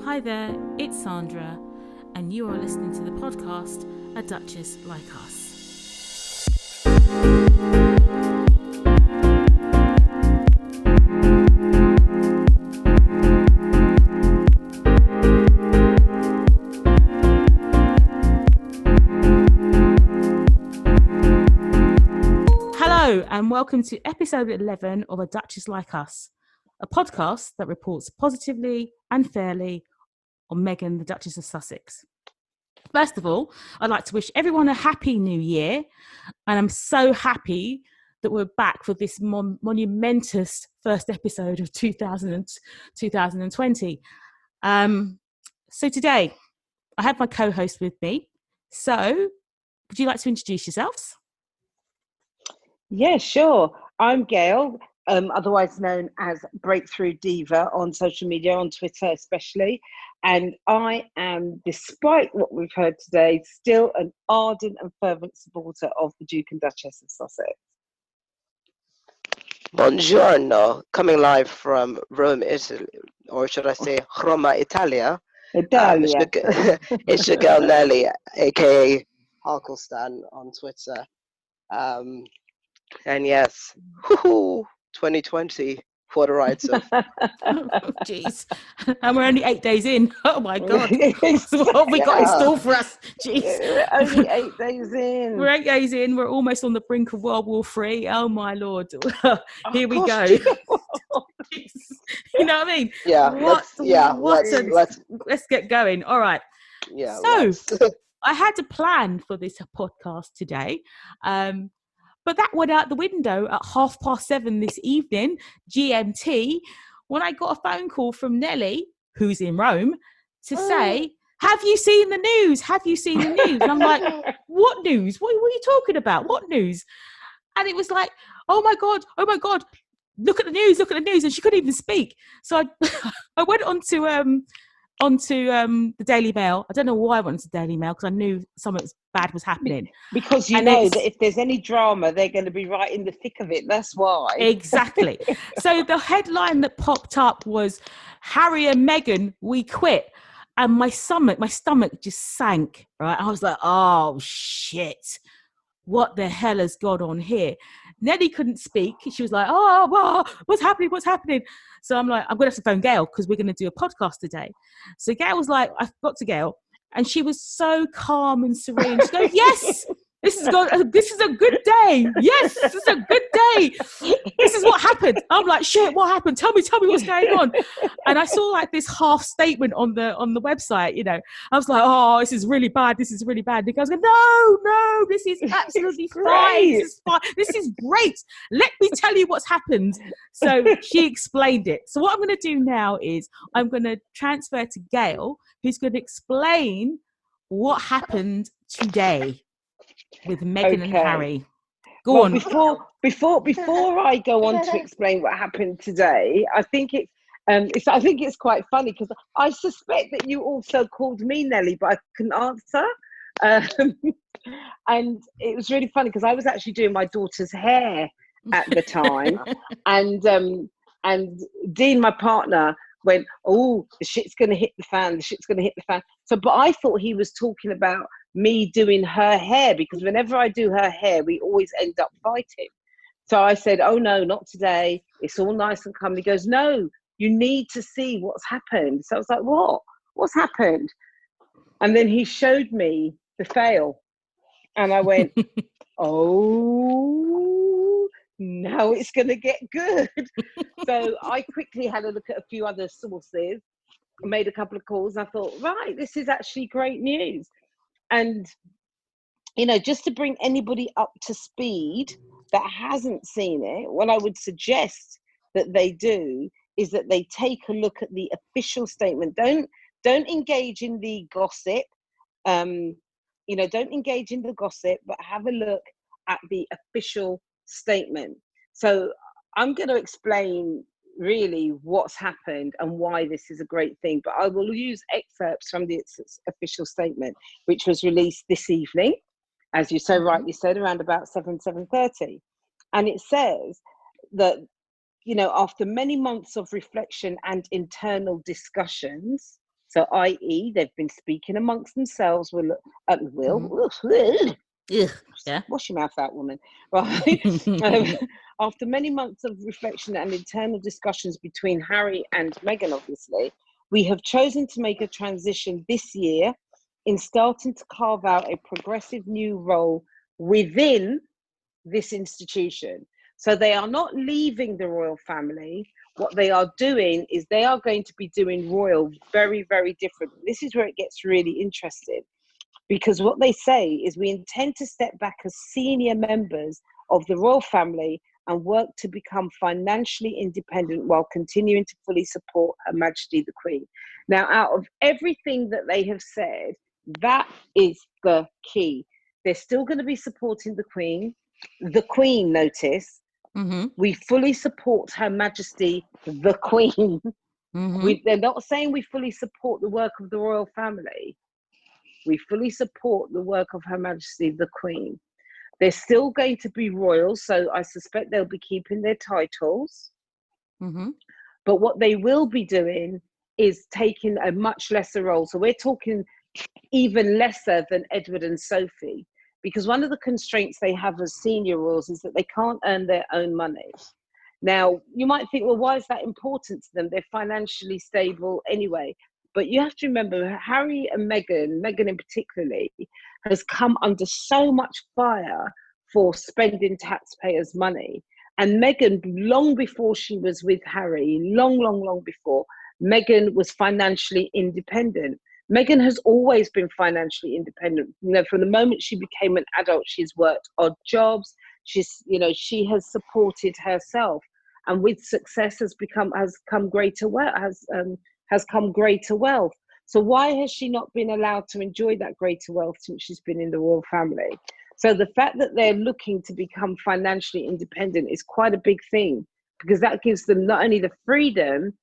Hi there, it's Sandra, and you are listening to the podcast A Duchess Like Us. Hello, and welcome to episode 11 of A Duchess Like Us, a podcast that reports positively and fairly on Meghan, the Duchess of Sussex. First of all, I'd like to wish everyone a happy new year, and I'm so happy that we're back for this monumentous first episode of 2020. So today, I have my co-host with me. So, would you like to introduce yourselves? Yeah, sure. I'm Gayle, otherwise known as Breakthrough Diva on social media, on Twitter especially. And I am, despite what we've heard today, still an ardent and fervent supporter of the Duke and Duchess of Sussex. Buongiorno, coming live from Rome, Italy, or should I say Roma, Italia. Italia. It's your girl Nelly, aka Harklestan on Twitter. And yes, 2020, what a ride so far. Jeez. And we're only 8 days in. Oh my God. So what have we got in store for us? Jeez. We're only 8 days in. We're 8 days in. We're almost on the brink of World War III. Oh my Lord. Here we go. You know what I mean? Yeah. Let's get going. All right. Yeah. So I had a plan for this podcast today. But that went out the window at 7:30 this evening, GMT, when I got a phone call from Nelly, who's in Rome, to say, have you seen the news? Have you seen the news? And I'm like, what news? What are you talking about? What news? And it was like, oh my God, look at the news. And she couldn't even speak. So I went onto the Daily Mail. I don't know why I went to the Daily Mail, because I knew something bad was happening. Because you know that if there's any drama, they're going to be right in the thick of it. That's why. Exactly. So the headline that popped up was, Harry and Meghan, we quit. And my stomach just sank, right? I was like, oh, shit. What the hell has gone on here? Nelly couldn't speak. She was like, what's happening? So I'm like, I'm going to have to phone Gayle, because we're going to do a podcast today. So Gayle was like, I got to Gayle, and she was so calm and serene. She goes, yes, this is a good day. Yes, this is a good day. This is what happened. I'm like, shit, what happened? Tell me what's going on. And I saw like this half statement on the website, you know. I was like, oh, this is really bad. And the guy's going, no, this is absolutely fine. This is fine. This is great. Let me tell you what's happened. So she explained it. So what I'm going to do now is I'm going to transfer to Gayle, who's going to explain what happened today with Meghan and Harry. Go on. Before I go on to explain what happened today, I think it's quite funny, because I suspect that you also called me Nelly, but I couldn't answer. And it was really funny, because I was actually doing my daughter's hair at the time, and Dean, my partner, went, oh, the shit's going to hit the fan. So, but I thought he was talking about me doing her hair, because whenever I do her hair, we always end up fighting. So I said, oh no, not today. It's all nice and calm. He goes, no, you need to see what's happened. So I was like, what's happened? And then he showed me the fail, and I went, oh, now it's going to get good. So I quickly had a look at a few other sources, made a couple of calls. I thought, right, this is actually great news. And, you know, just to bring anybody up to speed that hasn't seen it, what I would suggest that they do is that they take a look at the official statement. Don't engage in the gossip. Don't engage in the gossip, but have a look at the official statement. So I'm going to explain really what's happened and why this is a great thing, but I will use excerpts from the official statement, which was released this evening, as you so rightly said, around about 7:30. And it says that, you know, after many months of reflection and internal discussions, So, i.e., they've been speaking amongst themselves. Ugh, yeah. Wash your mouth out, woman. Right. After many months of reflection and internal discussions between Harry and Meghan, obviously, we have chosen to make a transition this year in starting to carve out a progressive new role within this institution. So they are not leaving the royal family. What they are doing is they are going to be doing royal very, very different. This is where it gets really interesting, because what they say is we intend to step back as senior members of the royal family and work to become financially independent while continuing to fully support Her Majesty the Queen. Now, out of everything that they have said, that is the key. They're still going to be supporting the Queen. The Queen, notice, we fully support Her Majesty the Queen. They're not saying we fully support the work of the royal family. We fully support the work of Her Majesty the Queen. They're still going to be royal, so I suspect they'll be keeping their titles. But what they will be doing is taking a much lesser role. So we're talking even lesser than Edward and Sophie, because one of the constraints they have as senior royals is that they can't earn their own money. Now, you might think, well, why is that important to them? They're financially stable anyway. But you have to remember, Harry and Meghan in particularly, has come under so much fire for spending taxpayers' money. And Meghan, long before she was with Harry, long before, Meghan was financially independent. Meghan has always been financially independent. You know, from the moment she became an adult, she's worked odd jobs. She has supported herself, and with success has come greater wealth. So why has she not been allowed to enjoy that greater wealth since she's been in the royal family? So the fact that they're looking to become financially independent is quite a big thing, because that gives them not only the freedom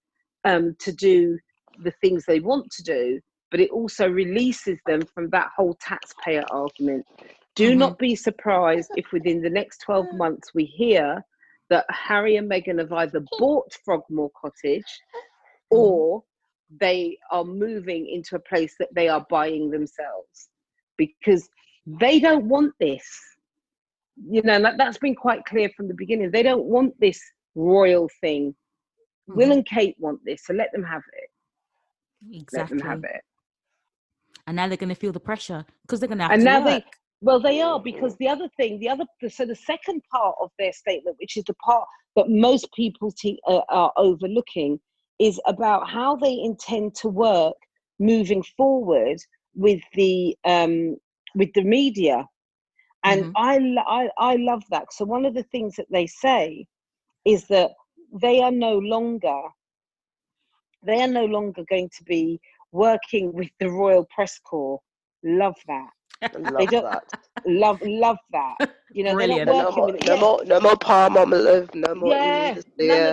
to do the things they want to do, but it also releases them from that whole taxpayer argument. Do not be surprised if within the next 12 months we hear that Harry and Meghan have either bought Frogmore Cottage or they are moving into a place that they are buying themselves, because they don't want this. You know, that's been quite clear from the beginning. They don't want this royal thing. Will and Kate want this, so let them have it. Exactly. Let them have it. And now they're going to feel the pressure because they're going to have to work. They are, because so the second part of their statement, which is the part that most people are overlooking, is about how they intend to work moving forward with the media. And I love that. So one of the things that they say is that they are no longer going to be working with the Royal Press Corps. Love that. Love that. You know, brilliant. They're not working no more Palmolive, no more none of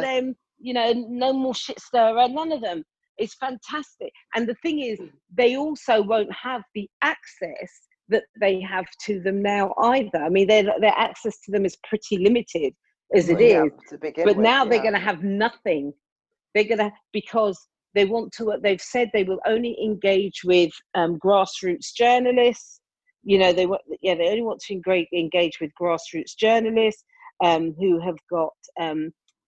them. You know, no more shit stirrer. None of them. It's fantastic. And the thing is, they also won't have the access that they have to them now either. I mean, their access to them is pretty limited as it is. But now they're going to have nothing. They're going to, because they want to. They've said they will only engage with grassroots journalists. You know, they only want to engage with grassroots journalists who have got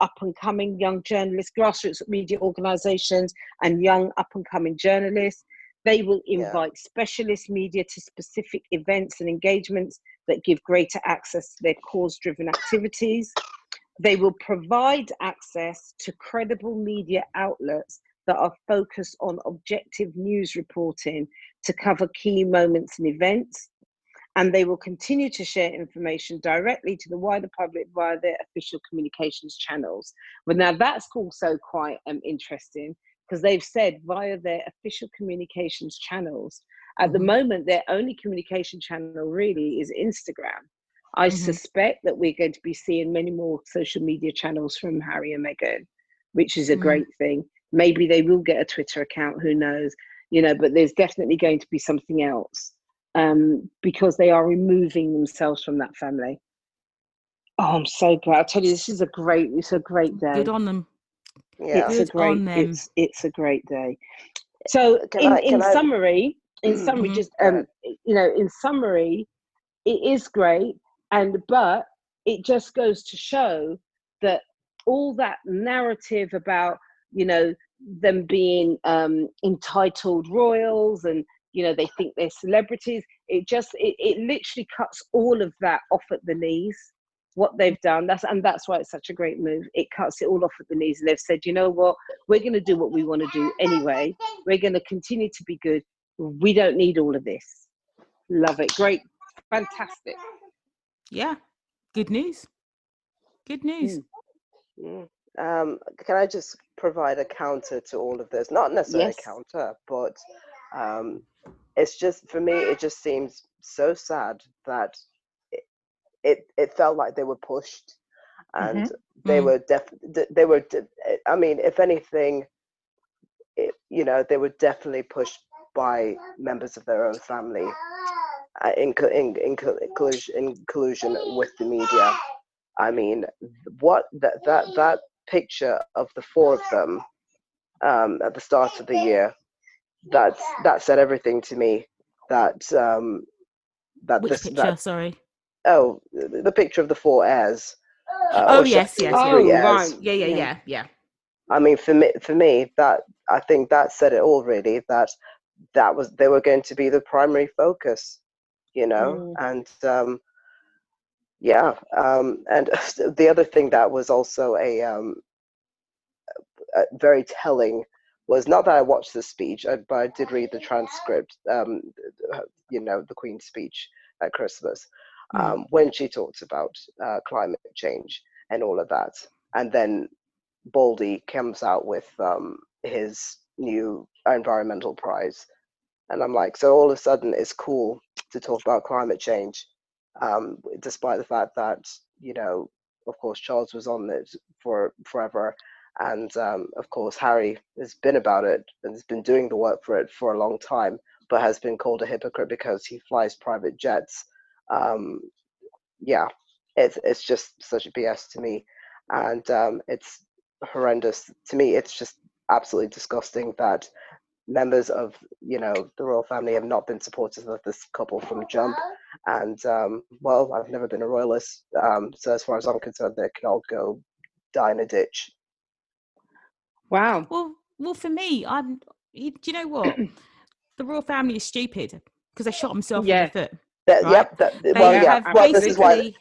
up and coming young journalists, grassroots media organisations, and young up and coming journalists. They will invite specialist media to specific events and engagements that give greater access to their cause-driven activities. They will provide access to credible media outlets that are focused on objective news reporting to cover key moments and events. And they will continue to share information directly to the wider public via their official communications channels. But now that's also quite interesting, because they've said via their official communications channels. At the moment, their only communication channel really is Instagram. I suspect that we're going to be seeing many more social media channels from Harry and Meghan, which is a great thing. Maybe they will get a Twitter account, who knows, you know, but there's definitely going to be something else because they are removing themselves from that family. Oh, I'm so glad. I tell you, it's a great day. Good on them. Yeah. It's a great day. So Can in I? summary, Mhm. just in summary, it is great, but it just goes to show that all that narrative about them being entitled royals, and they think they're celebrities, it literally cuts all of that off at the knees. What they've done, that's why it's such a great move. It cuts it all off at the knees, and they've said, you know what, we're going to do what we want to do anyway. We're going to continue to be good. We don't need all of this. Love it. Great. Fantastic. Yeah. Good news. Good news. Mm. Can I just provide a counter to all of this? Not necessarily Yes. a counter, but it's just, for me, it just seems so sad that it felt like they were pushed, and they were I mean, if anything, they were definitely pushed by members of their own family, in collusion with the media. I mean, what that picture of the four of them at the start of the year, that said everything to me. That Which picture? Sorry. The picture of the four heirs, Oh, or yes, the yes, yeah. three Oh, heirs. right. Yeah. I mean, for me, that, I think that said it all, really. They were going to be the primary focus, and and the other thing that was also very telling was, not that I watched the speech, but I did read the transcript. The Queen's speech at Christmas, when she talked about climate change and all of that, and then Baldy comes out with his new environmental prize, and I'm like, so all of a sudden it's cool to talk about climate change, despite the fact that, of course, Charles was on it for forever. And of course, Harry has been about it and has been doing the work for it for a long time, but has been called a hypocrite because he flies private jets. Yeah, it's just such a BS to me. And it's horrendous. To me, it's just absolutely disgusting that members of the royal family have not been supportive of this couple from jump. And well, I've never been a royalist, so as far as I'm concerned, they can all go die in a ditch. Wow. Well, for me, do you know what? The royal family is stupid because they shot themselves in the foot. Right?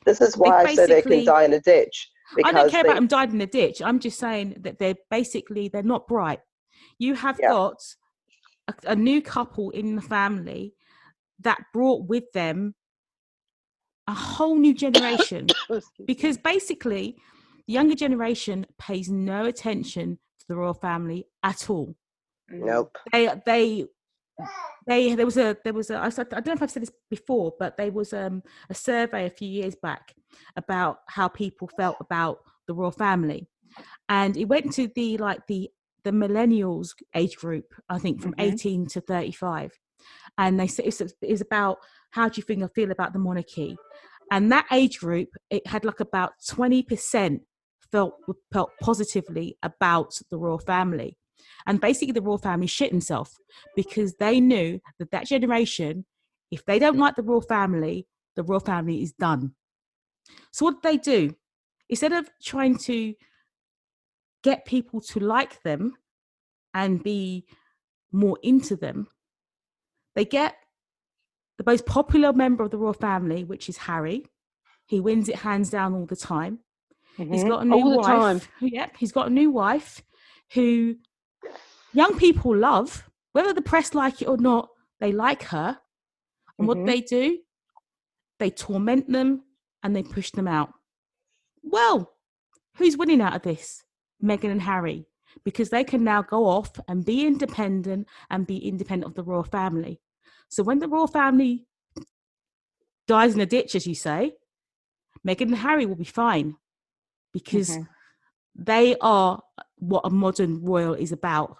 This is why I say they can die in a ditch. I don't care about them dying in a ditch. I'm just saying that they're not bright. You have got a new couple in the family that brought with them a whole new generation, because basically the younger generation pays no attention to the royal family at all. Nope. There was a I don't know if I've said this before, but there was a survey a few years back about how people felt about the royal family, and it went to the millennials age group, I think, from 18 to 35, and they said it was about, how do you feel about the monarchy, and that age group, it had about 20% felt positively about the royal family. And basically the royal family shit themselves because they knew that generation, if they don't like the royal family is done. So what did they do? Instead of trying to get people to like them and be more into them, they get the most popular member of the royal family, which is Harry. He wins it hands down all the time. He's got a new wife. Yep, he's got a new wife who young people love. Whether the press like it or not, they like her. And what they do, they torment them and they push them out. Well, who's winning out of this? Meghan and Harry, because they can now go off and be independent of the royal family. So when the royal family dies in a ditch, as you say, Meghan and Harry will be fine, because they are what a modern royal is about.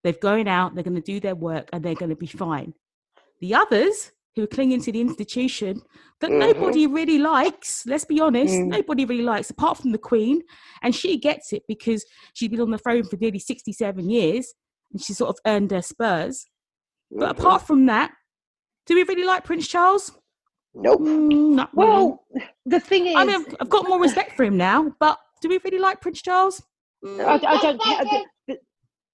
They're going out, they're going to do their work, and they're going to be fine. The others who are clinging to the institution that nobody really likes, let's be honest, nobody really likes, apart from the Queen, and she gets it because she's been on the throne for nearly 67 years, and she sort of earned her spurs. But Mhm. apart from that, do we really like Prince Charles? Nope. Not really. Well, the thing is, I mean, I've got more respect for him now, but do we really like Prince Charles? I don't care.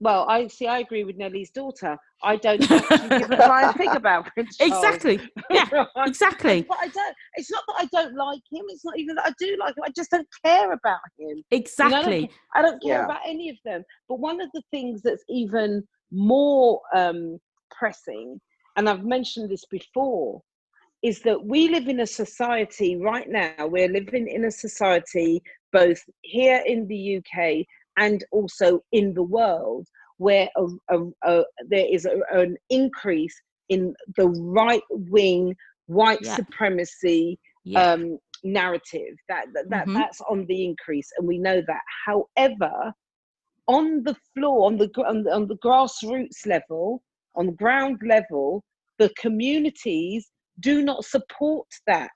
Well, I agree with Nelly's daughter. I don't actually give a flying fig about Prince Charles. Exactly. Yeah, Right? exactly. But I don't. It's not that I don't like him. It's not even that I do like him. I just don't care about him. Exactly. You know, I don't care Yeah. about any of them. But one of the things that's even more pressing, and I've mentioned this before, is that we live in a society right now. We're living in a society both here in the UK and also in the world, where there is an increase in the right-wing white Yeah. supremacy Yeah. narrative. Mhm. That's on the increase, and we know that. However, on the floor, on the grassroots level, on the ground level, the communities do not support that.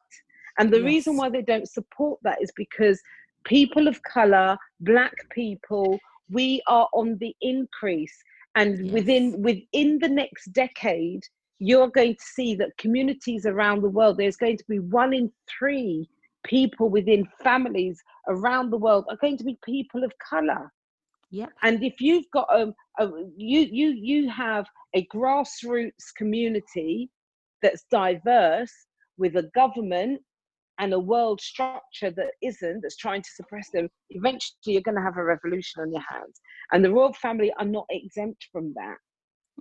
And the reason Yes. why they don't support that is because people of color, black people, we are on the increase. And Yes. within the next decade, you're going to see that communities around the world, there's going to be 1 in 3 people within families around the world are going to be people of color. Yep. And if you've got you have a grassroots community that's diverse, with a government and a world structure that isn't, that's trying to suppress them, eventually you're going to have a revolution on your hands. And the royal family are not exempt from that.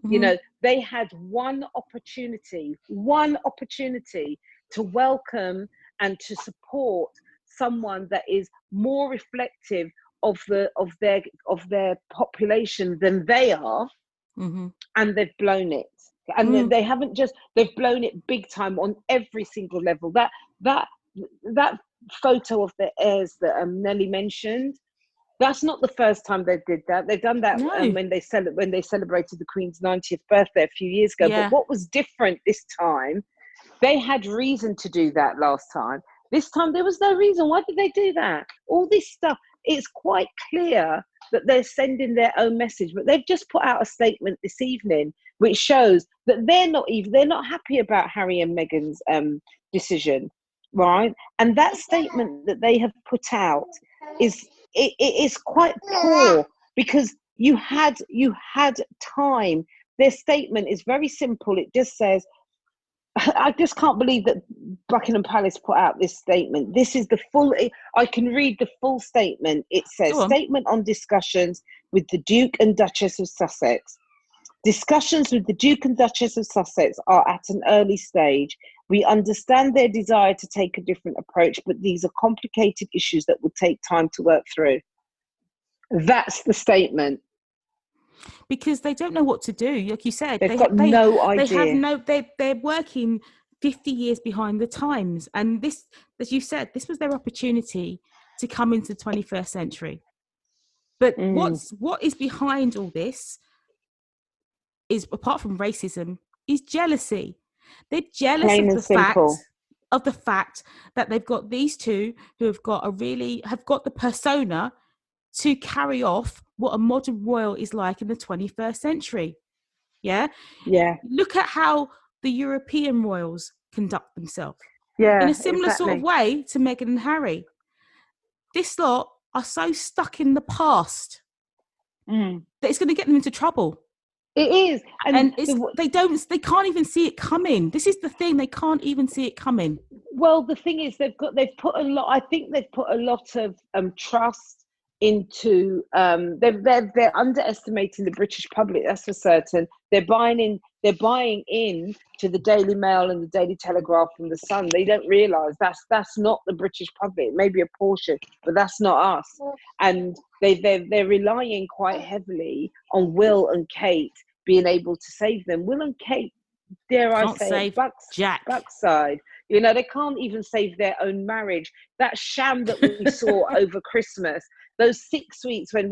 You know, they had one opportunity to welcome and to support someone that is more reflective of their population than they are, and they've blown it. And they haven't just, they've blown it big time on every single level. That photo of the heirs that Nelly mentioned, that's not the first time they did that. They've done that No. when they celebrated the Queen's 90th birthday a few years ago. Yeah. But what was different this time, they had reason to do that last time. This time there was no reason. Why did they do that? All this stuff, it's quite clear that they're sending their own message, but they've just put out a statement this evening which shows that they're not happy about Harry and Meghan's decision, right? And that statement that they have put out is quite poor, because you had time. Their statement is very simple. It just says, I just can't believe that Buckingham Palace put out this statement. This is the full, I can read the full statement. It says, statement on discussions with the Duke and Duchess of Sussex. Discussions with the Duke and Duchess of Sussex are at an early stage. We understand their desire to take a different approach, but these are complicated issues that will take time to work through. That's the statement. Because they don't know what to do. Like you said, They've got no idea. They're working 50 years behind the times. And this, as you said, this was their opportunity to come into the 21st century. But what is behind all this is, apart from racism, is jealousy. They're jealous of the fact that they've got these two who have got the persona to carry off what a modern royal is like in the 21st century. Yeah. Look at how the European royals conduct themselves. In a similar sort of way to Meghan and Harry. This lot are so stuck in the past that it's going to get them into trouble. It is. And they can't even see it coming. This is the thing, they can't even see it coming. Well, the thing is, they've put a lot of trust into they're underestimating the British public, that's for certain. They're buying in to the Daily Mail and the Daily Telegraph and the Sun. They don't realise that's not the British public. Maybe a portion, but that's not us. And they're relying quite heavily on Will and Kate being able to save them. Will and Kate, dare I say, backside. You know, they can't even save their own marriage. That sham that we saw over Christmas, those 6 weeks when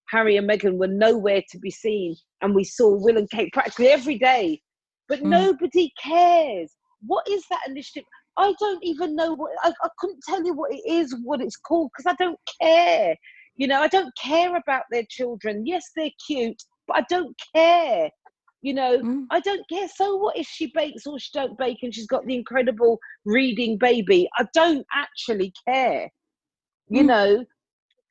Harry and Meghan were nowhere to be seen, and we saw Will and Kate practically every day, but nobody cares. What is that initiative? I don't even know I couldn't tell you what it is, what it's called, because I don't care. You know, I don't care about their children. Yes, they're cute. but I don't care. You know, I don't care. So what if she bakes or she don't bake and she's got the incredible reading baby? I don't actually care. You know,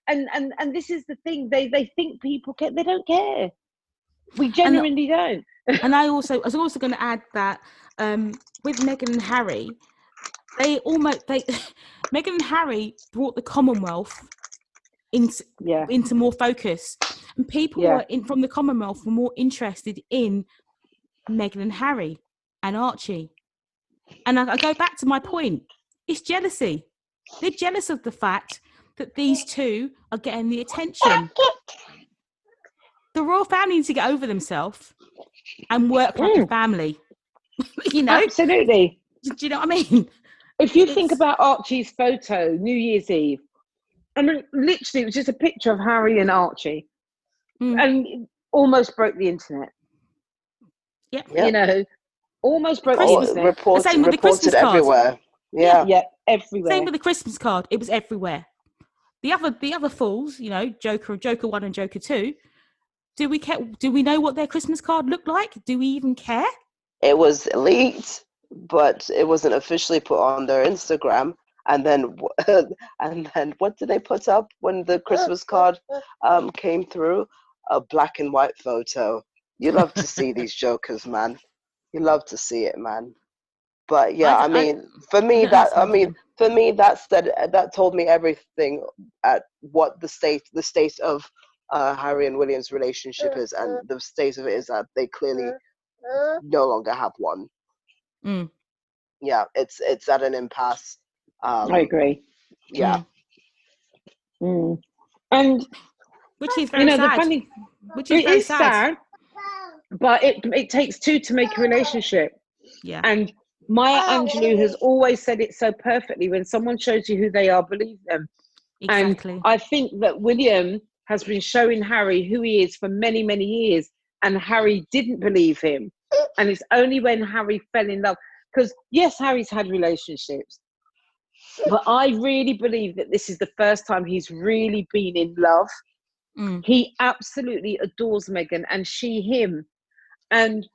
and this is the thing. They think people care. They don't care. We genuinely don't. And I was also going to add that with Meghan and Harry, Meghan and Harry brought the Commonwealth into more focus, and people from the Commonwealth were more interested in Meghan and Harry and Archie. And I go back to my point. It's jealousy. They're jealous of the fact that these two are getting the attention. The royal family needs to get over themselves and work like a family. You know? Absolutely. Do you know what I mean? If you think about Archie's photo, New Year's Eve, I mean, literally, it was just a picture of Harry and Archie, and it almost broke the internet. Yep. You know, almost broke the internet. Same with the Christmas card. Everywhere. Yeah, everywhere. Same with the Christmas card. It was everywhere. The other fools, you know, Joker 1 and Joker 2. Do we care? Do we know what their Christmas card looked like? Do we even care? It was leaked, but it wasn't officially put on their Instagram. And then what did they put up when the Christmas card came through? A black and white photo. You love to see these jokers, man. You love to see it, man. But yeah, for me that told me everything at what the state of Harry and William's relationship is, and the state of it is that they clearly no longer have one. Yeah, it's at an impasse. I agree. Yeah. And which is very sad. Which is very sad. But it takes two to make a relationship. Yeah. And Maya Angelou has always said it so perfectly: when someone shows you who they are, believe them. Exactly. And I think that William has been showing Harry who he is for many, many years, and Harry didn't believe him. And it's only when Harry fell in love, because yes, Harry's had relationships, but I really believe that this is the first time he's really been in love. He absolutely adores Meghan, and she him. And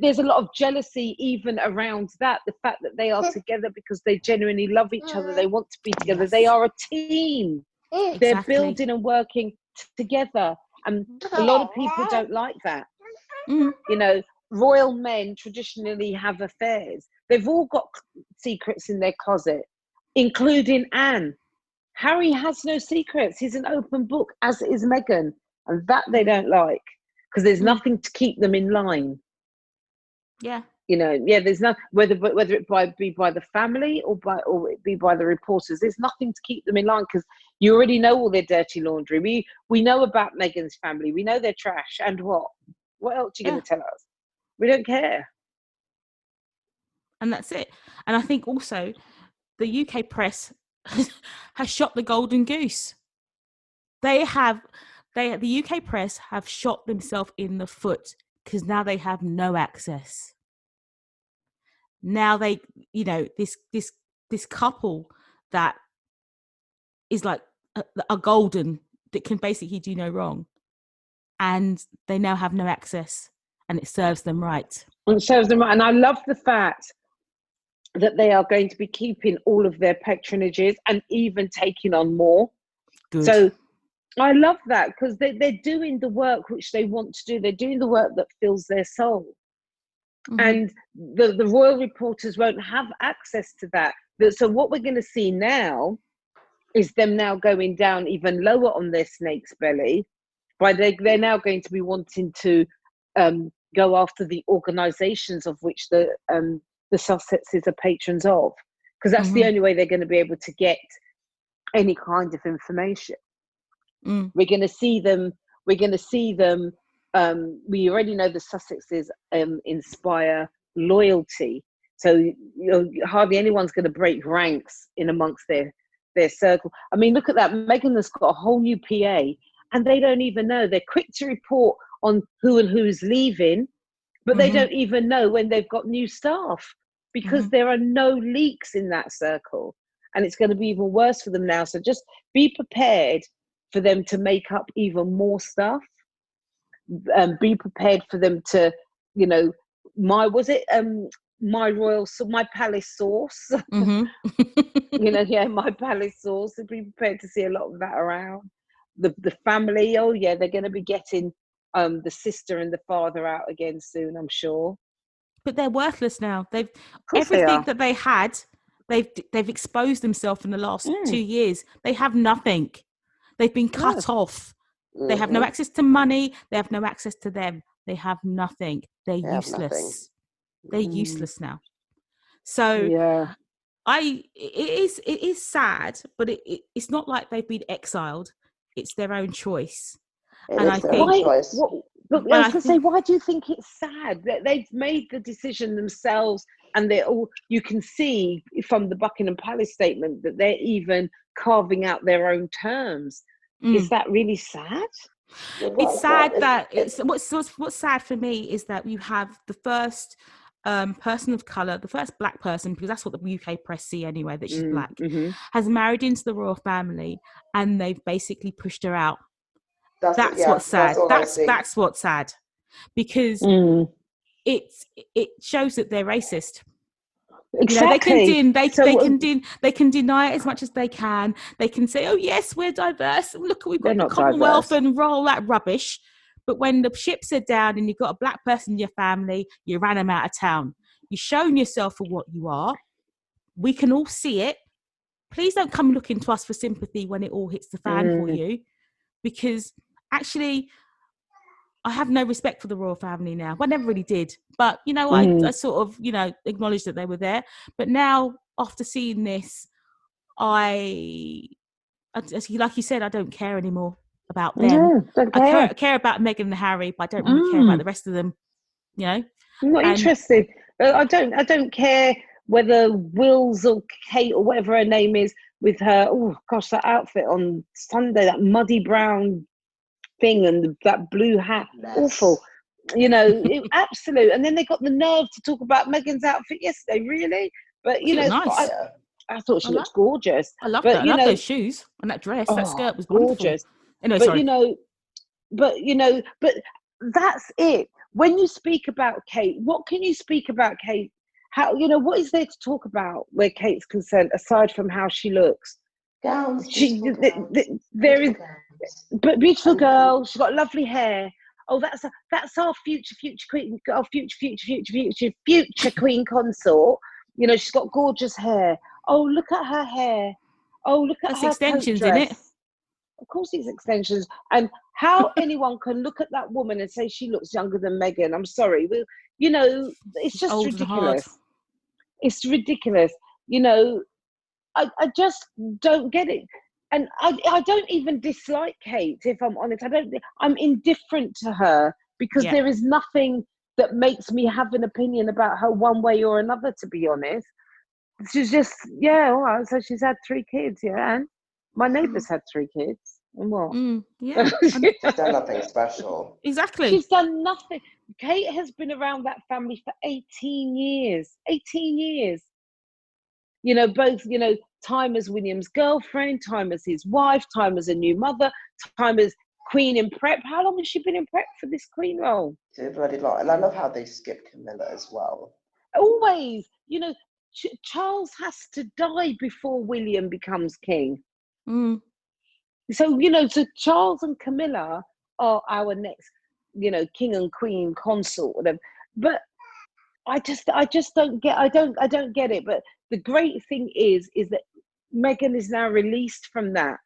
there's a lot of jealousy even around that, the fact that they are together because they genuinely love each other. They want to be together. Yes. They are a team. Exactly. They're building and working together. And a lot of people don't like that. You know, royal men traditionally have affairs. They've all got secrets in their closet, including Anne. Harry has no secrets. He's an open book, as is Meghan. And that they don't like, because there's nothing to keep them in line. Yeah. You know, there's no, whether it be by the family or it be by the reporters, there's nothing to keep them in line, because you already know all their dirty laundry. We know about Meghan's family. We know they're trash. And what else are you going to tell us? We don't care. And that's it. And I think also the UK press has shot the golden goose. The UK press have shot themselves in the foot, because now they have no access. Now they, you know, this couple that is like a golden, that can basically do no wrong, and they now have no access, and it serves them right. And it serves them right. And I love the fact that they are going to be keeping all of their patronages and even taking on more. Good. So I love that, because they're doing the work which they want to do. They're doing the work that fills their soul. And the royal reporters won't have access to that. So what we're going to see now is them now going down even lower on their snake's belly. They're now going to be wanting to go after the organisations of which the Sussexes are patrons of, because that's the only way they're going to be able to get any kind of information. We're going to see them. We already know the Sussexes inspire loyalty, so hardly anyone's going to break ranks in amongst their circle. I mean, look at that. Meghan has got a whole new PA, and they don't even know. They're quick to report on who and who's leaving, but they don't even know when they've got new staff, because there are no leaks in that circle, and it's going to be even worse for them now. So just be prepared for them to make up even more stuff. be prepared for them to, you know, my palace sauce. You know, yeah, my palace sauce. To be prepared to see a lot of that around. The family, oh yeah, they're going to be getting the sister and the father out again soon, I'm sure. But they're worthless now. They've They everything are. that they had. They've exposed themselves in the last 2 years. They have nothing. They've been cut off. They have no access to money. They have no access to them. They have nothing. They're useless. They're useless now. So yeah, it is sad, but it's not like they've been exiled. It's their own choice. And I think but I was going to say, why do you think it's sad that they've made the decision themselves, and they're all, you can see from the Buckingham Palace statement that they're even carving out their own terms. Is that really sad? It's sad that what's sad for me is that you have the first person of colour, the first black person, because that's what the UK press see anyway, that she's black, has married into the royal family, and they've basically pushed her out. That's what's sad. That's what's sad, because it shows that they're racist. Exactly. You know, they can deny it as much as they can. They can say, "Oh yes, we're diverse. Look, we've got the Commonwealth," and roll that rubbish. But when the ships are down and you've got a black person in your family, you ran them out of town. You've shown yourself for what you are. We can all see it. Please don't come looking to us for sympathy when it all hits the fan for you, because actually, I have no respect for the royal family now. Well, I never really did. But, you know, I sort of, you know, acknowledged that they were there. But now, after seeing this, like you said, I don't care anymore about them. I care about Meghan and Harry, but I don't really care about the rest of them, you know? I'm not interested. I don't care whether Wills or Kate or whatever her name is with her, oh gosh, that outfit on Sunday, that muddy brown thing and that blue hat, awful, you know, absolute. And then they got the nerve to talk about Meghan's outfit yesterday, really? But you know, nice. I thought she looked gorgeous. I love that. I love those shoes and that dress. That skirt was gorgeous. Anyway, but that's it. When you speak about Kate, what can you speak about Kate? How, you know, what is there to talk about where Kate's concerned, aside from how she looks? Gowns. There is, but beautiful girl. She's got lovely hair. Oh, that's our future queen, our future queen consort. You know, she's got gorgeous hair. Oh, look at her hair. Oh, look at her extensions in it. Of course, it's extensions. And how anyone can look at that woman and say she looks younger than Meghan? I'm sorry. Well, you know, it's just ridiculous. It's ridiculous. You know, I just don't get it. And I don't even dislike Kate, if I'm honest. I'm indifferent to her because there is nothing that makes me have an opinion about her one way or another, to be honest. She's just, all right, so she's had 3 kids, and my neighbour's had 3 kids. And what? She's done nothing special. Exactly. She's done nothing. Kate has been around that family for 18 years. 18 years. You know, both, you know, time as William's girlfriend, time as his wife, time as a new mother, time as queen in prep. How long has she been in prep for this queen role? Too bloody long. And I love how they skip Camilla as well. Always. You know, Charles has to die before William becomes king. So, you know, so Charles and Camilla are our next, you know, king and queen consort, whatever. But I just don't get. I don't get it. But the great thing is that Meghan is now released from that.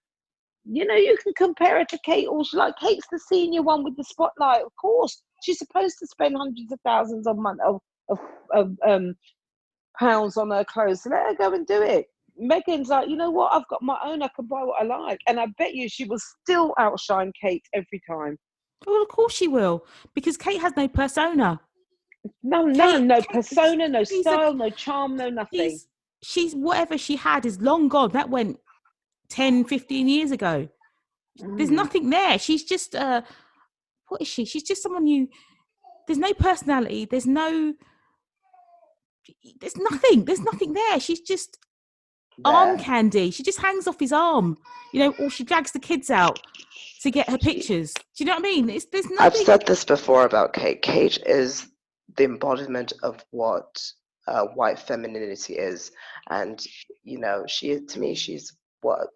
You know, you can compare her to Kate, or Kate's the senior one with the spotlight. Of course, she's supposed to spend hundreds of thousands of pounds on her clothes. So let her go and do it. Meghan's like, you know what? I've got my own. I can buy what I like, and I bet you she will still outshine Kate every time. Well, of course she will, because Kate has no persona. No persona, no style, no charm, no nothing. She's whatever she had is long gone. That went 10, 15 years ago. There's nothing there. She's just what is she? She's just someone there's no personality. There's nothing there. She's just arm there. candy. She just hangs off his arm, you know, or she drags the kids out to get her pictures. Do you know what I mean? There's nothing. I've said this before about Kate. Kate is the embodiment of what white femininity is, and you know, she's what a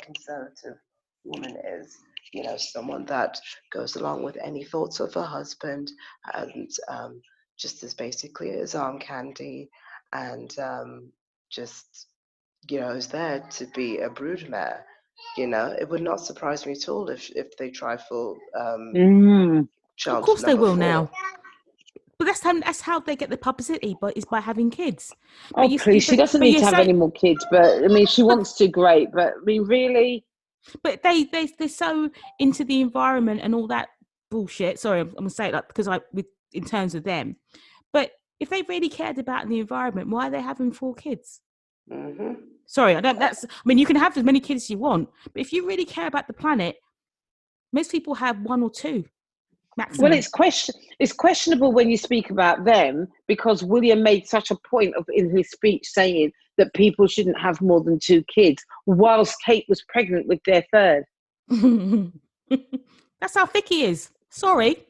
conservative woman is. You know, someone that goes along with any thoughts of her husband, and just is basically his arm candy, and just, you know, is there to be a broodmare. You know, it would not surprise me at all if they try for Of child course they number will 4. now. But that's how they get the publicity, but is by having kids. Oh, please, she doesn't need to have any more kids, but I mean, she wants to, great, but I mean, really? But they're so into the environment and all that bullshit. Sorry, I'm gonna say it like, because in terms of them. But if they really cared about the environment, why are they having 4 kids? Mm-hmm. Sorry, I mean, you can have as many kids as you want, but if you really care about the planet, most people have 1 or 2 maximum. Well, it's questionable when you speak about them, because William made such a point of in his speech saying that people shouldn't have more than 2 kids, whilst Kate was pregnant with their 3rd. That's how thick he is. Sorry.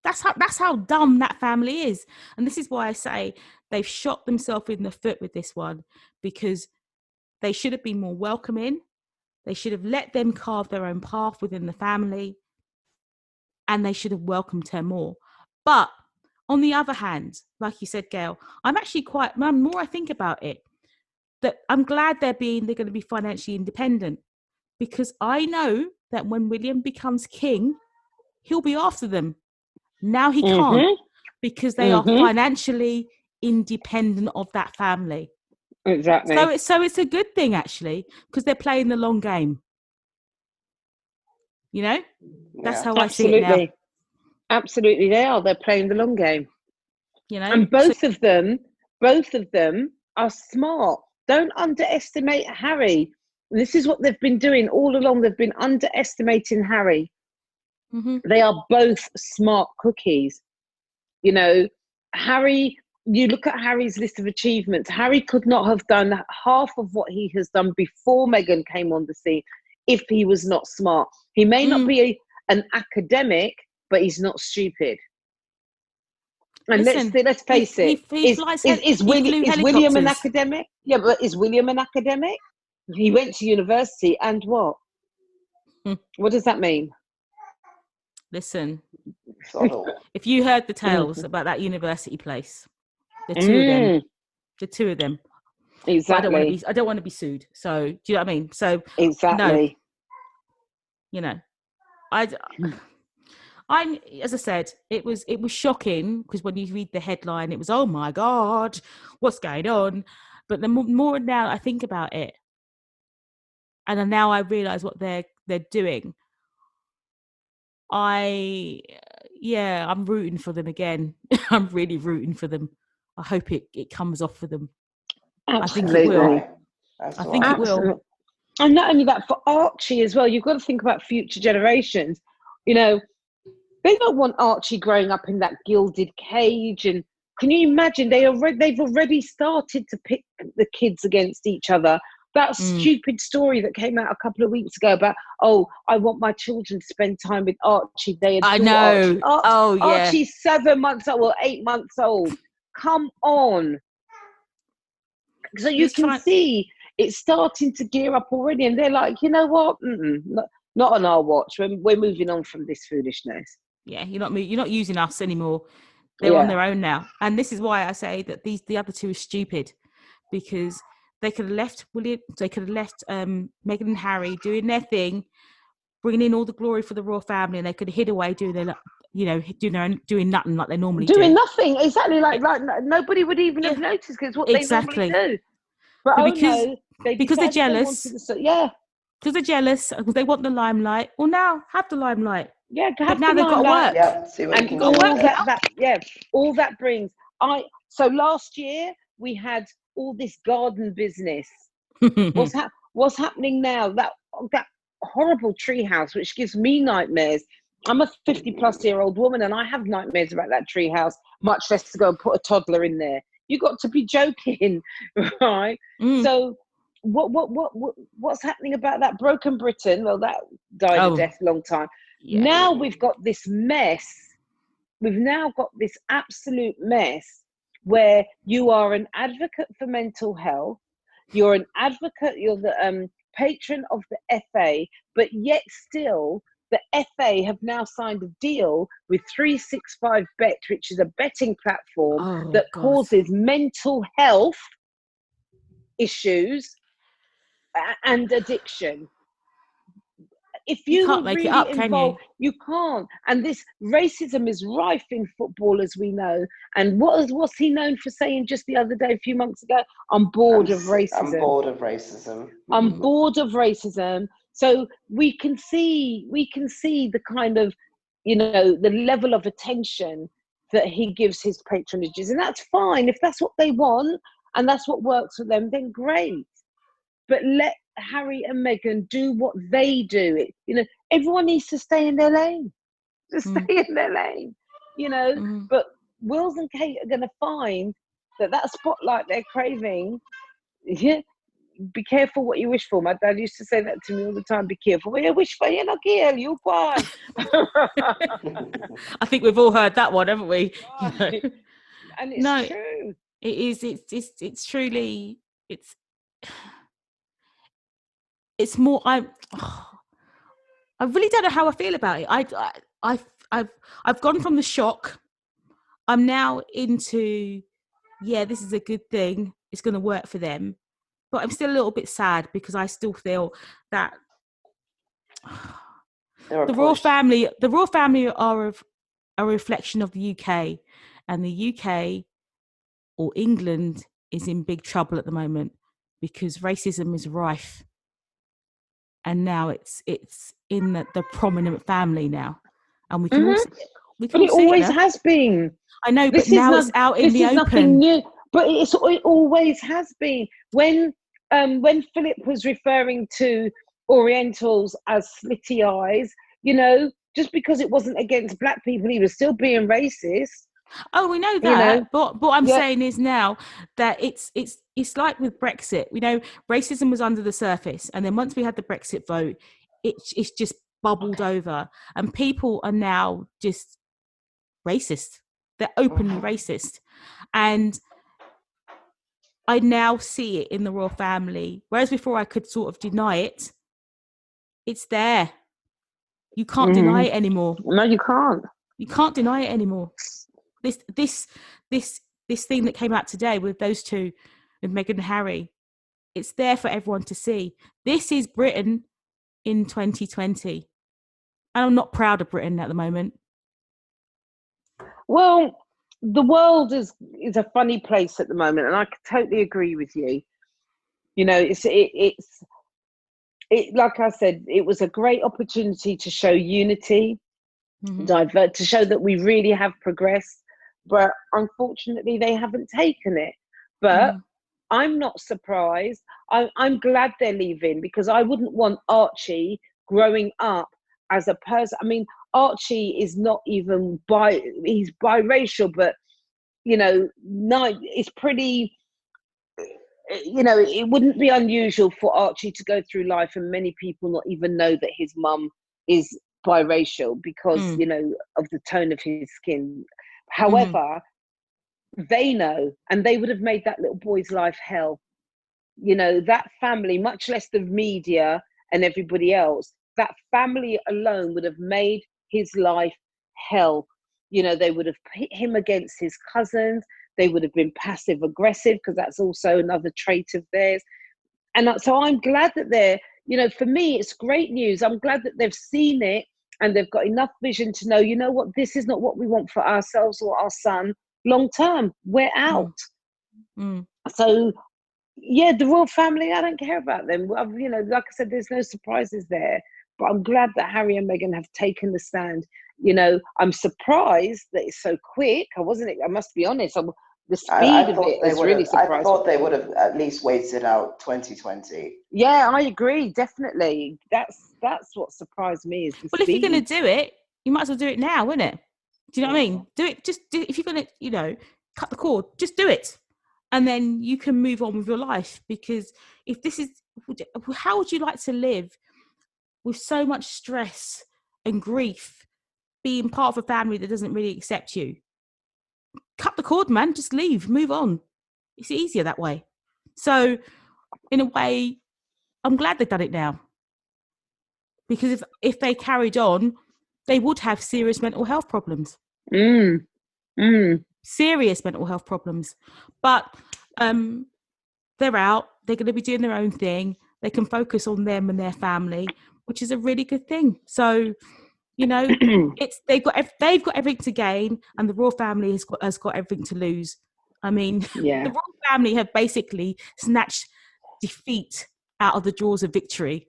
That's how dumb that family is. And this is why I say they've shot themselves in the foot with this one, because they should have been more welcoming. They should have let them carve their own path within the family, and they should have welcomed her more. But on the other hand, like you said, Gayle, I'm actually more I think about it, that I'm glad they're going to be financially independent, because I know that when William becomes king, he'll be after them. Now he can't, because they are financially independent of that family. Exactly. So it's a good thing, actually, because they're playing the long game. You know, that's how I see it now. Absolutely, they are. They're playing the long game. You know, and both of them are smart. Don't underestimate Harry. And this is what they've been doing all along. They've been underestimating Harry. Mm-hmm. They are both smart cookies. You know, Harry, you look at Harry's list of achievements. Harry could not have done half of what he has done before Meghan came on the scene if he was not smart. He may not be an academic, but he's not stupid. And listen, let's face it. Is William an academic? Yeah, but is William an academic? He went to university, and what? What does that mean? Listen, if you heard the tales about that university place, the two of them. Exactly. I don't want to be sued. So do you know what I mean? So exactly. No, you know, I'm, as I said, it was shocking, because when you read the headline, it was, oh my God, what's going on? But the more now I think about it, and now I realise what they're doing, I'm rooting for them again. I'm really rooting for them. I hope it comes off for them. Absolutely. I think it will. I think it will. And not only that, for Archie as well, you've got to think about future generations. You know, they don't want Archie growing up in that gilded cage. And can you imagine, they've already started to pit the kids against each other. That stupid story that came out a couple of weeks ago about, oh, I want my children to spend time with Archie. They adore I know. Archie. Archie's 7 months old, or 8 months old. Come on. So you can see it's starting to gear up already, and they're like, you know what? Not on our watch. We're moving on from this foolishness. Yeah, you're not using us anymore. They're on their own now, and this is why I say that the other two are stupid, because they could have left William. They could have left Meghan and Harry doing their thing, bringing in all the glory for the royal family, and they could have hid away doing their, doing nothing like they normally do. Doing nothing, exactly. Like nobody would even have noticed, because it's what they normally do. But because they're jealous. Because they're jealous, because they want the limelight. Well, now have the limelight. Yeah, but now they've got to work. Yeah, see what you can do. All that brings. So last year we had all this garden business. What's happening now? That horrible treehouse, which gives me nightmares. I'm a 50-plus-year-old woman, and I have nightmares about that treehouse. Much less to go and put a toddler in there. You got to be joking, right? So what's happening about that broken Britain? Well, that died a Oh, death long time. yeah. Now we've got this mess. We've now got this absolute mess where you are an advocate for mental health. You're an advocate. You're the patron of the FA, but yet still the FA have now signed a deal with 365 Bet, which is a betting platform Oh, that God. causes mental health issues and addiction. If You you were can't make it really up, can involved, you? you can't. And this racism is rife in football, as we know. And what's he known for saying just the other day, a few months ago? I'm bored of racism. I'm bored of racism. I'm bored of racism. So we can see the kind of, the level of attention that he gives his patronages. And that's fine. If that's what they want and that's what works for them, then great. But let Harry and Meghan do what they do. Everyone needs to stay in their lane. Just stay in their lane. But Wills and Kate are going to find that spotlight they're craving. Yeah, be careful what you wish for. My dad used to say that to me all the time. Be careful what you wish for. You're not here. You go. I think we've all heard that one, haven't we? And it's true. It is. It's truly. It's more. I really don't know how I feel about it. I've gone from the shock. I'm now into, this is a good thing. It's going to work for them. But I'm still a little bit sad because I still feel that the royal family are a reflection of the UK, and the UK or England is in big trouble at the moment because racism is rife, and now it's in the prominent family now, and we can all see it. But it always has been. I know, but now it's out in the open. This is nothing new. But it always has been. When Philip was referring to Orientals as slitty eyes, just because it wasn't against black people, he was still being racist. Oh, we know that. But what I'm saying is now that it's like with Brexit. Racism was under the surface, and then once we had the Brexit vote, it's just bubbled over, and people are now just racist. They're openly racist, and I now see it in the royal family, whereas before I could sort of deny it. It's there. You can't deny it anymore. No, you can't. You can't deny it anymore. This thing that came out today with those two, with Meghan and Harry, it's there for everyone to see. This is Britain in 2020. And I'm not proud of Britain at the moment. Well, the world is a funny place at the moment, and I totally agree with you. It's like I said, it was a great opportunity to show unity, to show that we really have progressed, but unfortunately they haven't taken it. But I'm not surprised. I'm glad they're leaving, because I wouldn't want Archie growing up as a person. I mean, Archie is not even he's biracial, but it's pretty, it wouldn't be unusual for Archie to go through life and many people not even know that his mum is biracial because of the tone of his skin. However, they know, and they would have made that little boy's life hell. That family, much less the media and everybody else, that family alone would have made his life hell. They would have pit him against his cousins. They would have been passive aggressive, because that's also another trait of theirs. And so I'm glad that they're, for me, it's great news. I'm glad that they've seen it and they've got enough vision to know, what, this is not what we want for ourselves or our son long term. We're out. So, the royal family, I don't care about them. Like I said, there's no surprises there. But I'm glad that Harry and Meghan have taken the stand. I'm surprised that it's so quick. I must be honest. The speed of it is really surprising. I thought they would have at least waited out 2020. Yeah, I agree. Definitely. That's what surprised me is the speed. Well, if you're going to do it, you might as well do it now, wouldn't it? Do you know what I mean? Do it. Just do it. If you're going to, cut the cord, just do it. and then you can move on with your life. Because if this is, how would you like to live with so much stress and grief, being part of a family that doesn't really accept you? Cut the cord, man. Just leave, move on. It's easier that way. So in a way, I'm glad they've done it now, because if they carried on, they would have serious mental health problems. Serious mental health problems. But they're out. They're going to be doing their own thing. They can focus on them and their family, which is a really good thing. So, you know, they've got everything to gain, and the royal family has got everything to lose. I mean, the royal family have basically snatched defeat out of the jaws of victory.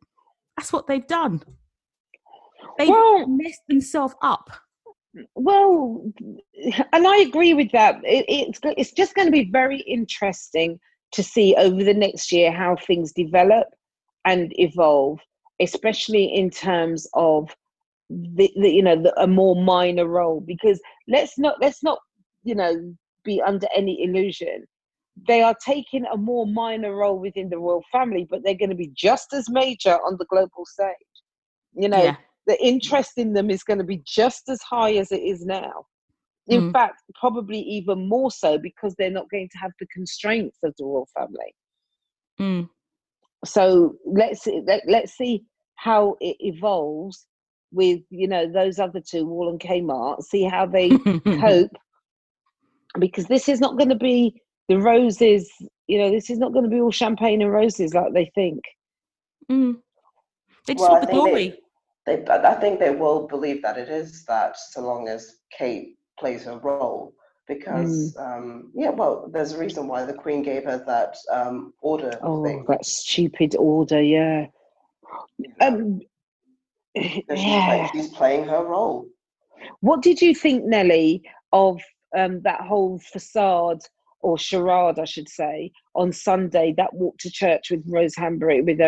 That's what they've done. They've messed themselves up. Well, and I agree with that. It's just going to be very interesting to see over the next year how things develop and evolve, especially in terms of a more minor role. Because let's not be under any illusion. They are taking a more minor role within the royal family, but they're going to be just as major on the global stage. The interest in them is going to be just as high as it is now. In fact, probably even more so, because they're not going to have the constraints of the royal family. So let's see how it evolves with those other two, Wall and Kmart. See how they cope, because this is not going to be the roses. This is not going to be all champagne and roses like they think. They just want the glory. I think they will believe that it is that, so long as Kate plays her role, because there's a reason why the Queen gave her that order thing. That stupid order, She's playing her role. What did you think, Nelly, of that whole facade, or charade, I should say, on Sunday, that walk to church with Rose Hambury with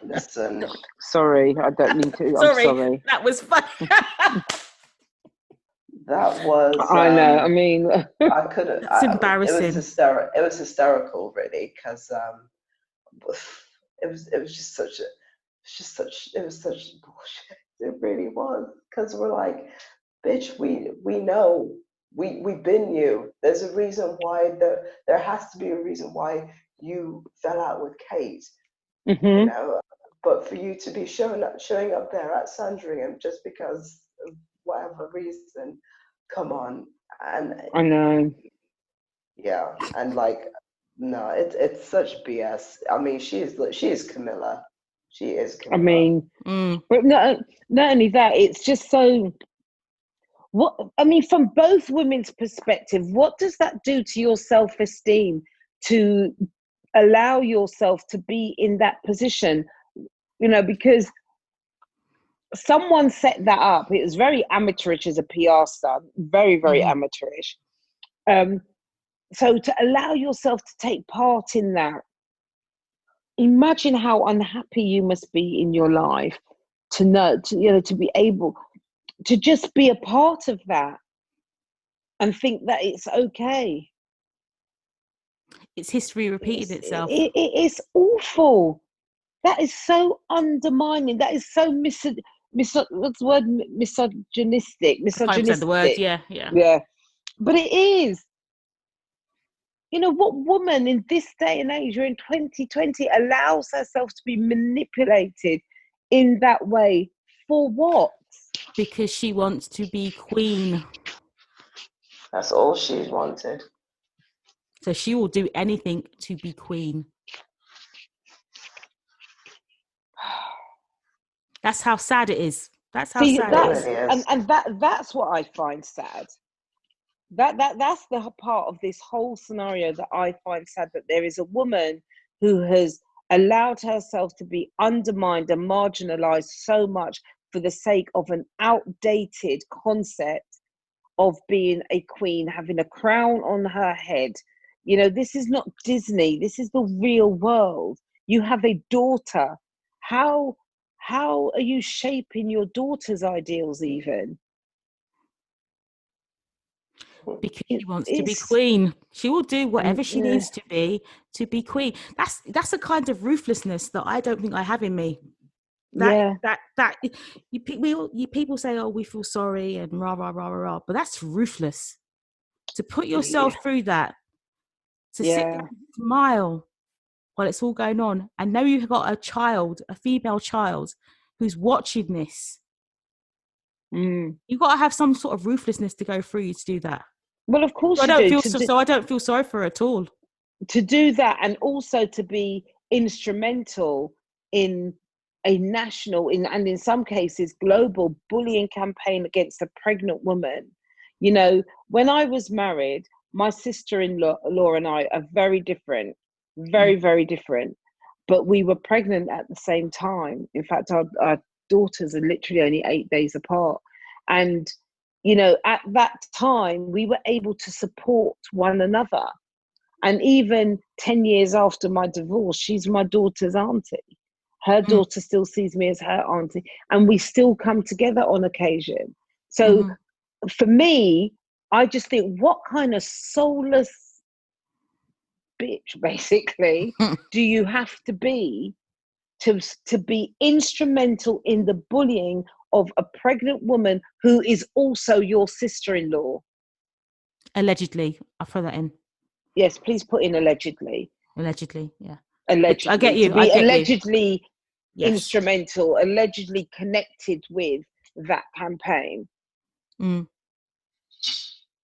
Listen. Sorry, I don't need to. I'm sorry. That was fun. That was. I know. I mean, I couldn't. It's embarrassing. It was hysterical, really, because it was just such bullshit. It really was, because we're like, bitch, we know. We've been you. There's a reason why there has to be a reason why you fell out with Kate. But for you to be showing up there at Sandringham just because of whatever reason, come on. And I know. Yeah, and no, it's such BS. I mean, she is Camilla. She is Camilla. I mean, but not only that, it's just so. From both women's perspective, what does that do to your self-esteem to allow yourself to be in that position? Because someone set that up. It was very amateurish as a PR stunt, very, very amateurish. So to allow yourself to take part in that, imagine how unhappy you must be in your life to be able to just be a part of that and think that it's okay. It's history repeating itself. It's awful. That is so undermining. That is so what's the word? Misogynistic. I can't say the word. Yeah. But it is. What woman in this day and age, you're in 2020, allows herself to be manipulated in that way? For what? Because she wants to be queen. That's all she's wanted. So she will do anything to be queen. That's how sad it is. That's how sad it is. And that's what I find sad. That's the part of this whole scenario that I find sad, that there is a woman who has allowed herself to be undermined and marginalized so much for the sake of an outdated concept of being a queen, having a crown on her head. This is not Disney. This is the real world. You have a daughter. How are you shaping your daughter's ideals even? because she wants to be It's queen. She will do whatever she yeah, needs to be queen. That's a kind of ruthlessness that I don't think I have in me. yeah, That you people say, oh, we feel sorry and rah rah rah rah rah, but that's ruthless. To put yourself through that, to sit there yeah. and smile while it's all going on, and know you've got a child, a female child, who's watching this. Mm. You've got to have some sort of ruthlessness to go through to do that. Well, of course So I you don't do. feel so I don't feel sorry for her at all. To do that, and also to be instrumental in a national and in some cases global bullying campaign against a pregnant woman. You know, when I was married, my sister-in-law and I are very different, very, very different, but we were pregnant at the same time. In fact, our daughters are literally only 8 days apart. And you know, at that time we were able to support one another. And even 10 years after my divorce, she's my daughter's auntie. Her Mm. daughter still sees me as her auntie, and we still come together on occasion. So for me, I just think, what kind of soulless bitch, basically, do you have to be be instrumental in the bullying of a pregnant woman who is also your sister-in-law? Allegedly, I'll throw that in. Yes, please put in allegedly. Allegedly, yeah. I get Allegedly, to you. I be get you. allegedly Yes. instrumental, allegedly connected with that campaign. Mm.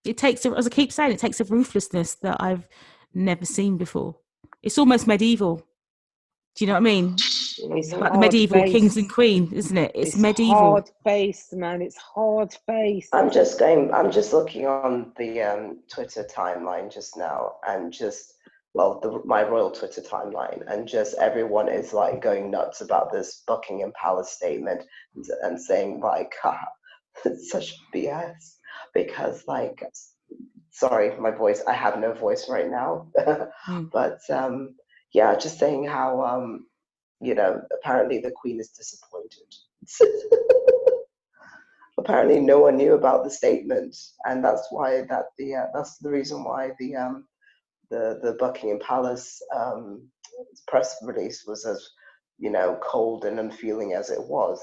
It takes, as I keep saying, it takes a ruthlessness that I've never seen before. It's almost medieval. Do you know what I mean? It's like the Hard medieval kings and face. queens, isn't it? It's It's medieval. hard face, man. It's hard face. I'm just looking on the Twitter timeline just now, and just, well, my royal Twitter timeline, and just everyone is like going nuts about this Buckingham Palace statement, and saying like, it's such BS, because like, sorry, my voice, I have no voice right now, but yeah, just saying how apparently the Queen is disappointed. Apparently no one knew about the statement, and that's the reason why the Buckingham Palace press release was as cold and unfeeling as it was.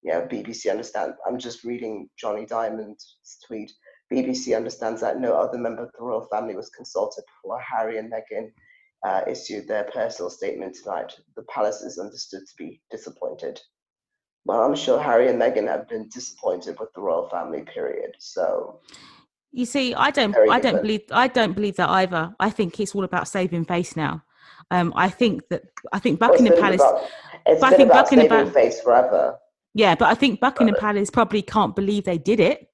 BBC understand. I'm just reading Johnny Diamond's tweet. BBC understands that no other member of the royal family was consulted before Harry and Meghan issued their personal statement tonight. The palace is understood to be disappointed. Well, I'm sure Harry and Meghan have been disappointed with the royal family, period. So, you see, I don't believe that either. I think it's all about saving face now. I think Buckingham Palace. It's been about saving face forever. Yeah, but I think Buckingham Palace probably can't believe they did it.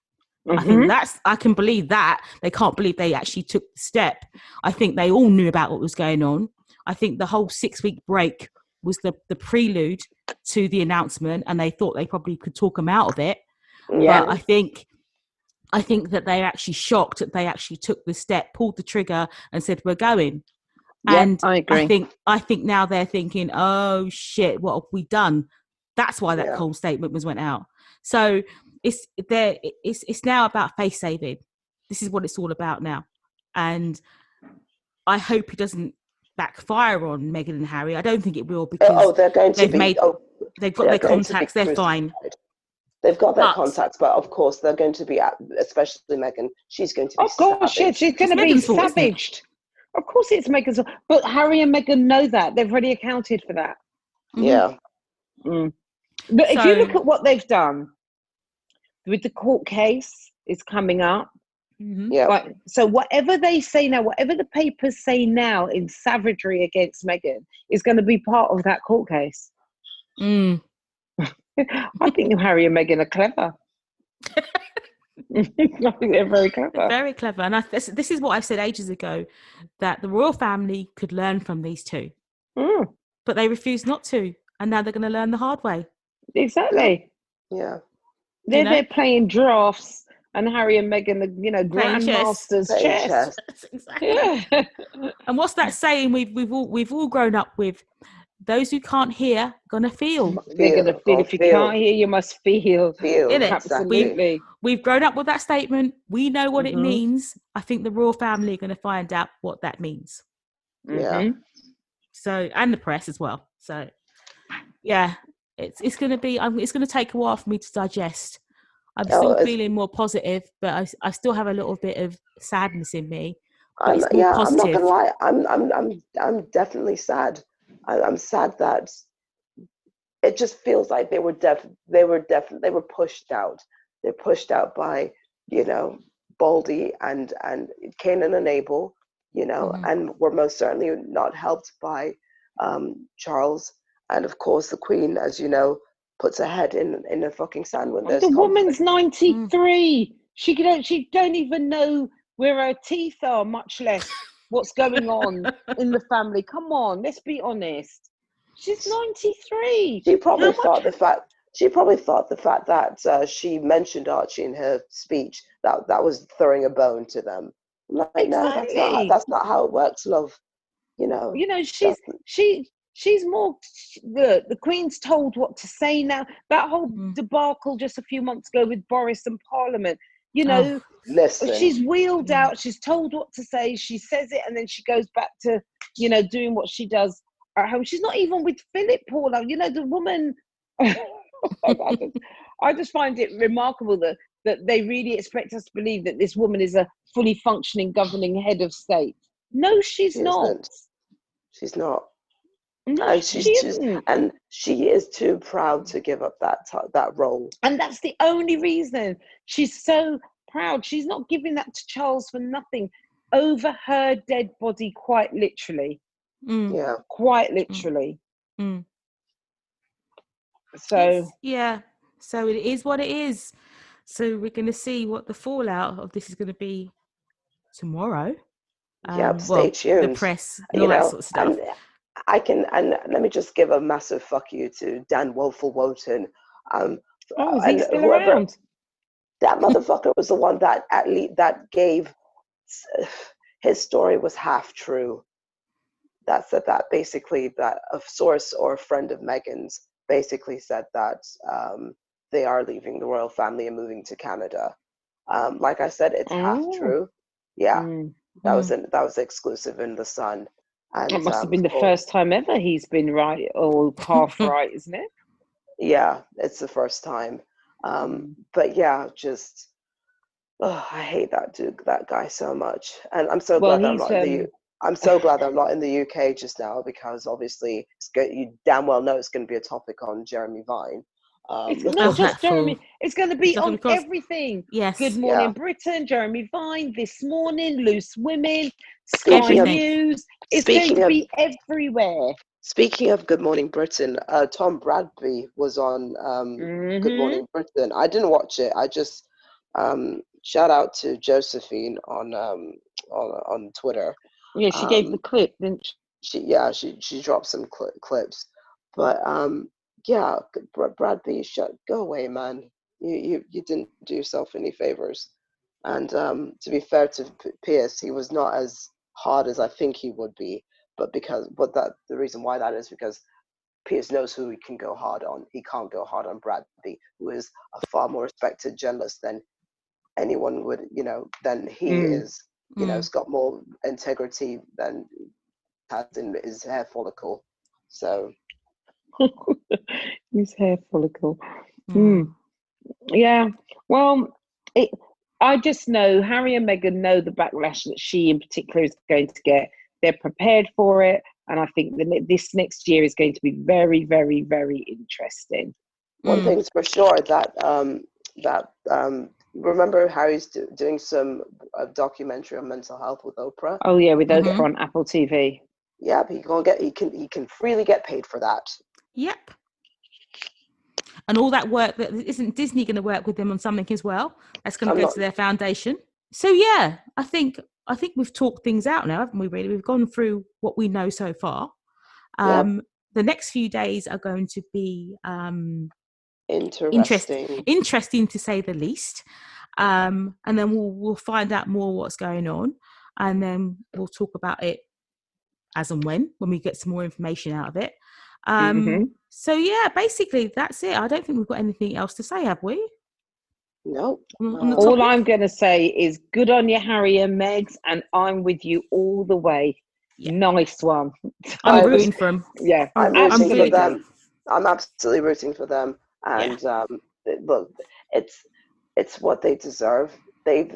Mm-hmm. I can believe that. They can't believe they actually took the step. I think they all knew about what was going on. I think the whole 6-week break was the prelude to the announcement, and they thought they probably could talk them out of it. Yeah. But I think that they're actually shocked that they actually took the step, pulled the trigger, and said, we're going. Yep, And I agree. I think now they're thinking, oh shit, what have we done? That's why that cold statement went out. So it's now about face saving. This is what it's all about now. And I hope it doesn't backfire on Meghan and Harry. I don't think it will, because they're going to they've got their contacts, they're fine. They've got their contacts, but of course they're going to be, especially Meghan, she's going to be savaged. She's going to be savaged. Of course it's Meghan's fault. But Harry and Meghan know that. They've already accounted for that. Yeah. Mm. But if you look at what they've done with the court case, is coming up. Yeah. Right. So whatever they say now, whatever the papers say now in savagery against Meghan, is going to be part of that court case. I think Harry and Meghan are clever. I think they're very clever. Very clever. And this is what I said ages ago, that the royal family could learn from these two. But they refused not to. And now they're going to learn the hard way. Exactly. Yeah. They're there playing drafts, and Harry and Meghan are, grandmasters chess. Exactly. Yeah. And what's that saying we've all grown up with? those who can't hear gonna feel. They're going to feel. If you can't hear, you must feel. Innit? Absolutely. We've grown up with that statement. We know what it means. I think the royal family are going to find out what that means. Yeah. So, and the press as well. So, yeah, it's going to be. It's going to take a while for me to digest. I'm still feeling more positive, but I still have a little bit of sadness in me. But it's more positive. I'm not gonna lie. I'm definitely sad. I'm sad that it just feels like they were pushed out. They're pushed out by, you know, Baldy and Kanan and Abel, you know, and were most certainly not helped by Charles, and of course the Queen, as you know, puts her head in a fucking sand when there's the conflict. woman's 93. She don't even know where her teeth are, much less what's going on in the family. Come on, let's be honest. She's 93. She probably thought the fact that she mentioned Archie in her speech that was throwing a bone to them. Like, exactly. No, that's not how it works, love. You know, she's more. The Queen's told what to say now. That whole debacle just a few months ago with Boris and Parliament. You know, listen. She's wheeled out. She's told what to say. She says it, and then she goes back to, you know, doing what she does at home. She's not even with Philip, Paula. You know, the woman. I just find it remarkable that they really expect us to believe that this woman is a fully functioning governing head of state. No, she's not. She's not. No, and she isn't. And she is too proud to give up that role. And that's the only reason she's so proud. She's not giving that to Charles for nothing. Over her dead body, quite literally. Yeah. Quite literally. So so it is what it is. So we're going to see what the fallout of this is going to be tomorrow. Stay tuned. The press, all that sort of stuff. And let me just give a massive fuck you to Dan Woeful-Wotan. Is he still around? That motherfucker was the one that that gave his story was half true. That basically that a source or a friend of Meghan's basically said that they are leaving the royal family and moving to Canada. Like I said, it's half true. Yeah, that was exclusive in The Sun. And it must have been the first time ever he's been right or half right, isn't it? Yeah, it's the first time. But yeah, just I hate that guy so much, and I'm so glad I'm not I'm so glad I'm not in the UK just now, because obviously you damn well know it's going to be a topic on Jeremy Vine. It's not just Jeremy. It's going to be on everything. Yes. Good Morning Britain, Jeremy Vine, This Morning, Loose Women, Sky News. It's going to be everywhere. Speaking of Good Morning Britain, Tom Bradby was on Good Morning Britain. I didn't watch it. I just shout out to Josephine on Twitter. Yeah, she gave the clip, didn't she? She dropped some clips, but yeah, Bradby, go away, man. You didn't do yourself any favors. And to be fair to Pierce, he was not as hard as I think he would be. But the reason why that is because Pierce knows who he can go hard on. He can't go hard on Bradby, who is a far more respected journalist than anyone would, than he is. He's got more integrity than has in his hair follicle. So his hair follicle. Yeah. Well, I just know Harry and Meghan know the backlash that she in particular is going to get. They're prepared for it, and I think this next year is going to be very, very, very interesting. One thing's for sure that remember Harry's doing some documentary on mental health with Oprah. Oh yeah, with Oprah on Apple TV. Yeah, he can freely get paid for that. Yep. And all that work, that isn't Disney going to work with them on something as well? That's going to go to their foundation. So yeah, I think we've talked things out now, haven't we? Really, we've gone through what we know so far. The next few days are going to be interesting to say the least. And then we'll find out more what's going on, and then we'll talk about it as and when we get some more information out of it. So yeah, basically that's it. I don't think we've got anything else to say, have we? No. On the All topic? I'm going to say is good on you, Harry and Megs, and I'm with you all the way. Yeah. Nice one. I'm rooting for them. Yeah, I'm I'm rooting really for them. I'm absolutely rooting for them. And look, it's what they deserve. They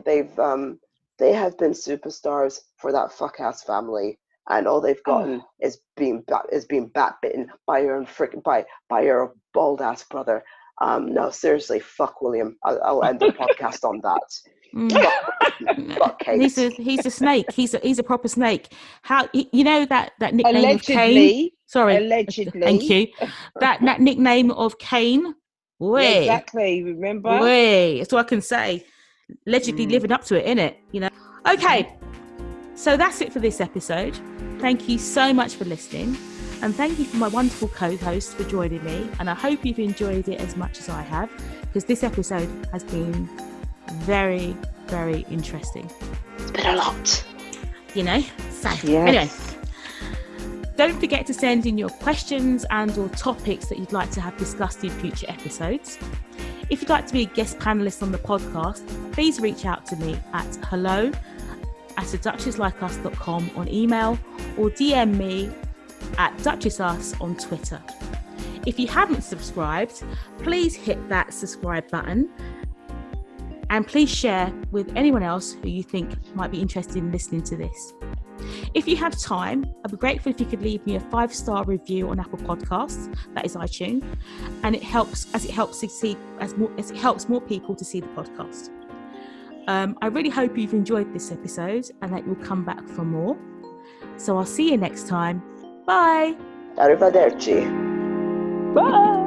have been superstars for that fuck ass family, and all they've gotten is being bat bitten by your own by your bald ass brother. No, seriously, fuck William. I'll end the podcast on that. Fuck Kate. He's a snake. He's a proper snake. How you know that nickname allegedly, of Cain? Sorry, allegedly. Thank you. That nickname of Cain. Way. Exactly. Remember? Way. That's all I can say. Allegedly living up to it, innit? You know. Okay. So that's it for this episode. Thank you so much for listening. And thank you for my wonderful co-host for joining me. And I hope you've enjoyed it as much as I have, because this episode has been very, very interesting. It's been a lot. You know? So, Yes. anyway. Don't forget to send in your questions and or topics that you'd like to have discussed in future episodes. If you'd like to be a guest panelist on the podcast, please reach out to me at hello@aduchesslikeus.com on email, or DM me at DuchessUs on Twitter. If you haven't subscribed, please hit that subscribe button, and please share with anyone else who you think might be interested in listening to this. If you have time, I'd be grateful if you could leave me a 5-star review on Apple Podcasts, that is iTunes, and it helps more people to see the podcast. I really hope you've enjoyed this episode and that you'll come back for more. So I'll see you next time. Bye. Arrivederci. Bye.